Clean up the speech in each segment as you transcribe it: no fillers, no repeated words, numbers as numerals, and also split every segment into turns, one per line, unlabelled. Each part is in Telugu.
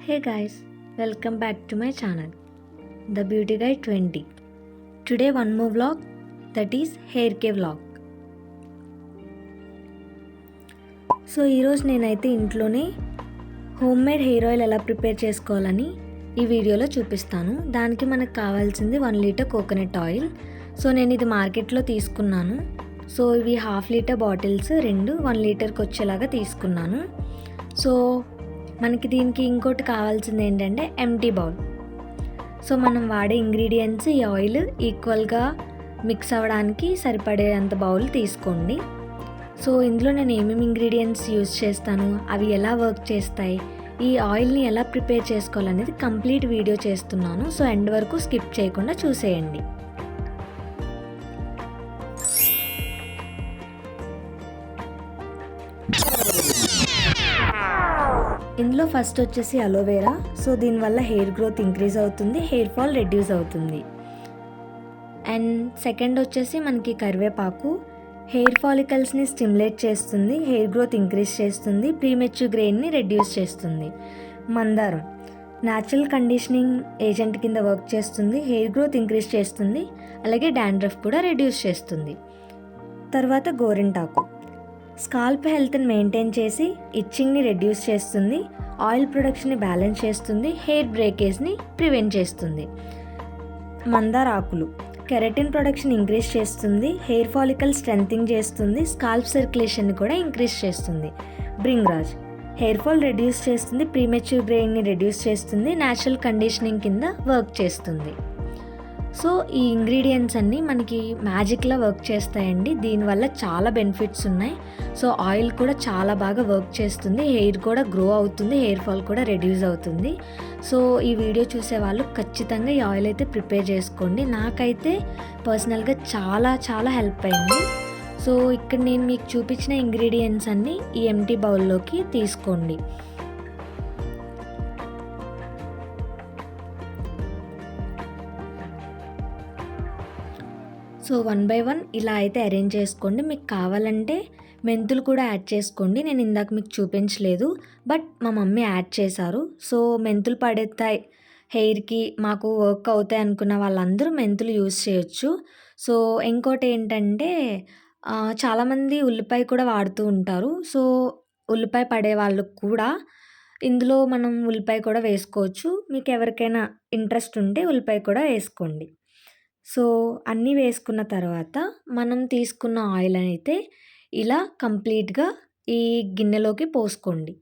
Hey guys, welcome back to my channel, The Beauty Guide 20. Today one more vlog, that is hair care vlog. So ఈరోజు నేనైతే ఇంట్లోనే హోమ్ మేడ్ హెయిర్ ఆయిల్ ఎలా ప్రిపేర్ చేసుకోవాలని ఈ వీడియోలో చూపిస్తాను. దానికి మనకు కావాల్సింది 1 లీటర్ కోకోనట్ ఆయిల్. సో నేను ఇది మార్కెట్లో తీసుకున్నాను. సో ఇవి 1/2 లీటర్ బాటిల్స్ 1 లీటర్కి వచ్చేలాగా తీసుకున్నాను. సో మనకి దీనికి ఇంకోటి కావాల్సింది ఏంటంటే ఎంటీ బౌల్. సో మనం వాడే ఇంగ్రీడియంట్స్ ఈ ఆయిల్ ఈక్వల్గా మిక్స్ అవ్వడానికి సరిపడేంత బౌల్ తీసుకోండి. సో ఇందులో నేను ఏమేమి ఇంగ్రీడియంట్స్ యూజ్ చేస్తాను, అవి ఎలా వర్క్ చేస్తాయి, ఈ ఆయిల్ని ఎలా ప్రిపేర్ చేసుకోవాలనేది కంప్లీట్ వీడియో చేస్తున్నాను. సో ఎండ్ వరకు స్కిప్ చేయకుండా చూసేయండి. ఇందులో ఫస్ట్ వచ్చేసి అలోవెరా. సో దీనివల్ల హెయిర్ గ్రోత్ ఇంక్రీజ్ అవుతుంది, హెయిర్ ఫాల్ రెడ్యూస్ అవుతుంది. అండ్ సెకండ్ వచ్చేసి మనకి కరివేపాకు. హెయిర్ ఫాలికల్స్ని స్టిమ్యులేట్ చేస్తుంది, హెయిర్ గ్రోత్ ఇంక్రీజ్ చేస్తుంది, ప్రీమెచ్యూర్ గ్రెయిన్ని రెడ్యూస్ చేస్తుంది. మందారం న్యాచురల్ కండిషనింగ్ ఏజెంట్ కింద వర్క్ చేస్తుంది, హెయిర్ గ్రోత్ ఇంక్రీజ్ చేస్తుంది, అలాగే డాండ్రఫ్ కూడా రెడ్యూస్ చేస్తుంది. తర్వాత గోరింటాకు స్కాల్ప్ హెల్త్ని మెయింటైన్ చేసి ఇచ్చింగ్ని రెడ్యూస్ చేస్తుంది, ఆయిల్ ప్రొడక్షన్ని బ్యాలెన్స్ చేస్తుంది, హెయిర్ బ్రేకేజ్ని ప్రివెంట్ చేస్తుంది. మందార ఆకులు కెరటిన్ ప్రొడక్షన్ ఇంక్రీజ్ చేస్తుంది, హెయిర్ ఫాలికల్ స్ట్రెంథింగ్ చేస్తుంది, స్కాల్ప్ సర్క్యులేషన్ని కూడా ఇంక్రీజ్ చేస్తుంది. బ్రింగ్రాజ్ హెయిర్ ఫాల్ రెడ్యూస్ చేస్తుంది, ప్రీమెచ్యూర్ గ్రెయిన్ని రెడ్యూస్ చేస్తుంది, న్యాచురల్ కండిషనింగ్ కింద వర్క్ చేస్తుంది. సో ఈ ఇంగ్రీడియంట్స్ అన్నీ మనకి మ్యాజిక్లా వర్క్ చేస్తాయండి. దీనివల్ల చాలా బెనిఫిట్స్ ఉన్నాయి. సో ఆయిల్ కూడా చాలా బాగా వర్క్ చేస్తుంది, హెయిర్ కూడా గ్రో అవుతుంది, హెయిర్ ఫాల్ కూడా రెడ్యూస్ అవుతుంది. సో ఈ వీడియో చూసే వాళ్ళు ఖచ్చితంగా ఈ ఆయిల్ అయితే ప్రిపేర్ చేసుకోండి. నాకైతే పర్సనల్గా చాలా హెల్ప్ అయింది. సో ఇక్కడ నేను మీకు చూపించిన ఇంగ్రీడియంట్స్ అన్నీ ఈ ఎంటీ బౌల్లోకి తీసుకోండి. సో 1 బై 1 ఇలా అయితే అరేంజ్ చేసుకోండి. మీకు కావాలంటే మెంతులు కూడా యాడ్ చేసుకోండి. నేను ఇందాక మీకు చూపించలేదు, బట్ మా మమ్మీ యాడ్ చేశారు. సో మెంతులు పడేస్తాయి హెయిర్కి, మాకు వర్క్ అవుతాయి అనుకున్న వాళ్ళందరూ మెంతులు యూజ్ చేయొచ్చు. సో ఇంకోటి ఏంటంటే చాలామంది ఉల్లిపాయ కూడా వాడుతూ ఉంటారు. సో ఉల్లిపాయ పడే వాళ్ళకు కూడా ఇందులో మనం ఉల్లిపాయ కూడా వేసుకోవచ్చు. మీకు ఎవరికైనా ఇంట్రెస్ట్ ఉంటే ఉల్లిపాయ కూడా వేసుకోండి. సో అన్నీ వేసుకున్న తర్వాత మనం తీసుకున్న ఆయిల్ అయితే ఇలా కంప్లీట్గా ఈ గిన్నెలోకి పోసుకోండి.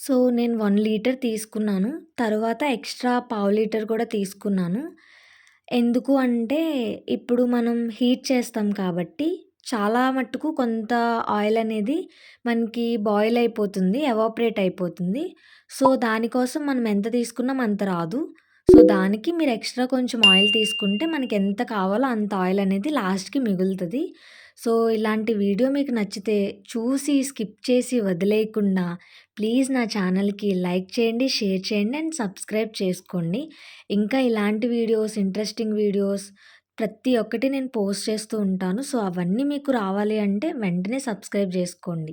సో నేను 1 లీటర్ తీసుకున్నాను, తర్వాత ఎక్స్ట్రా 1/2 లీటర్ కూడా తీసుకున్నాను. ఎందుకు అంటే ఇప్పుడు మనం హీట్ చేస్తాం కాబట్టి చాలా మట్టుకు కొంత ఆయిల్ అనేది మనకి బాయిల్ అయిపోతుంది, ఎవాపరేట్ అయిపోతుంది. సో దానికోసం మనం ఎంత తీసుకున్నాం అంత రాదు. సో దానికి మీరు ఎక్స్ట్రా కొంచెం ఆయిల్ తీసుకుంటే మనకి ఎంత కావాలో అంత ఆయిల్ అనేది లాస్ట్కి మిగులుతుంది. సో ఇలాంటి వీడియో మీకు నచ్చితే చూసి స్కిప్ చేసి వదిలేయకుండా ప్లీజ్ నా ఛానల్కి లైక్ చేయండి, షేర్ చేయండి అండ్ సబ్స్క్రైబ్ చేసుకోండి. ఇంకా ఇలాంటి వీడియోస్, ఇంట్రెస్టింగ్ వీడియోస్ ప్రతి ఒక్కటి నేను పోస్ట్ చేస్తూ ఉంటాను. సో అవన్నీ మీకు రావాలి అంటే వెంటనే సబ్స్క్రైబ్ చేసుకోండి.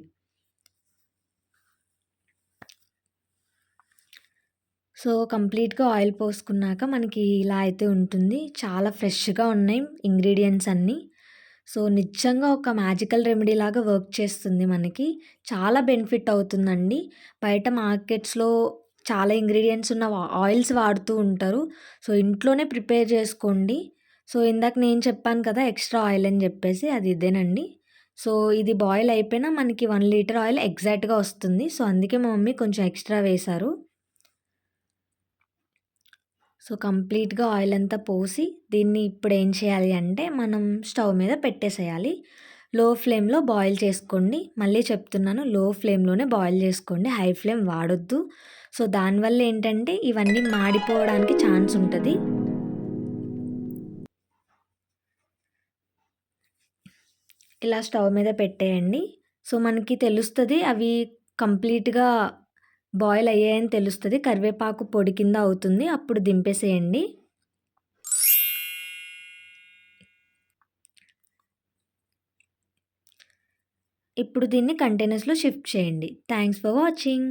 సో కంప్లీట్గా ఆయిల్ పోసుకున్నాక మనకి ఇలా అయితే ఉంటుంది. చాలా ఫ్రెష్గా ఉన్నాయి ఇంగ్రీడియంట్స్ అన్నీ. సో నిజంగా ఒక మ్యాజికల్ రెమెడీ లాగా వర్క్ చేస్తుంది, మనకి చాలా బెనిఫిట్ అవుతుందండి. బయట మార్కెట్స్లో చాలా ఇంగ్రీడియంట్స్ ఉన్న ఆయిల్స్ వాడుతూ ఉంటారు. సో ఇంట్లోనే ప్రిపేర్ చేసుకోండి. సో ఇందాక నేను చెప్పాను కదా ఎక్స్ట్రా ఆయిల్ అని చెప్పేసి, అది ఇదేనండి. సో ఇది బాయిల్ అయిపోయినా మనకి 1 లీటర్ ఆయిల్ ఎగ్జాక్ట్గా వస్తుంది. సో అందుకే మా మమ్మీ కొంచెం ఎక్స్ట్రా వేశారు. సో కంప్లీట్గా ఆయిల్ అంతా పోసి దీన్ని ఇప్పుడు ఏం చేయాలి అంటే మనం స్టవ్ మీద పెట్టేసేయాలి. లో ఫ్లేమ్లో బాయిల్ చేసుకోండి. మళ్ళీ చెప్తున్నాను, లో ఫ్లేమ్లోనే బాయిల్ చేసుకోండి, హై ఫ్లేమ్ వాడొద్దు. సో దానివల్ల ఏంటంటే ఇవన్నీ మాడిపోవడానికి ఛాన్స్ ఉంటుంది. ఇలా స్టవ్ మీద పెట్టేయండి. సో మనకి తెలుస్తుంది అవి కంప్లీట్గా బాయిల్ అయ్యాయని తెలుస్తుంది. కరివేపాకు పొడి కింద అవుతుంది, అప్పుడు దింపేసేయండి. ఇప్పుడు దీన్ని కంటైనర్స్‌లో షిఫ్ట్ చేయండి. Thanks for watching.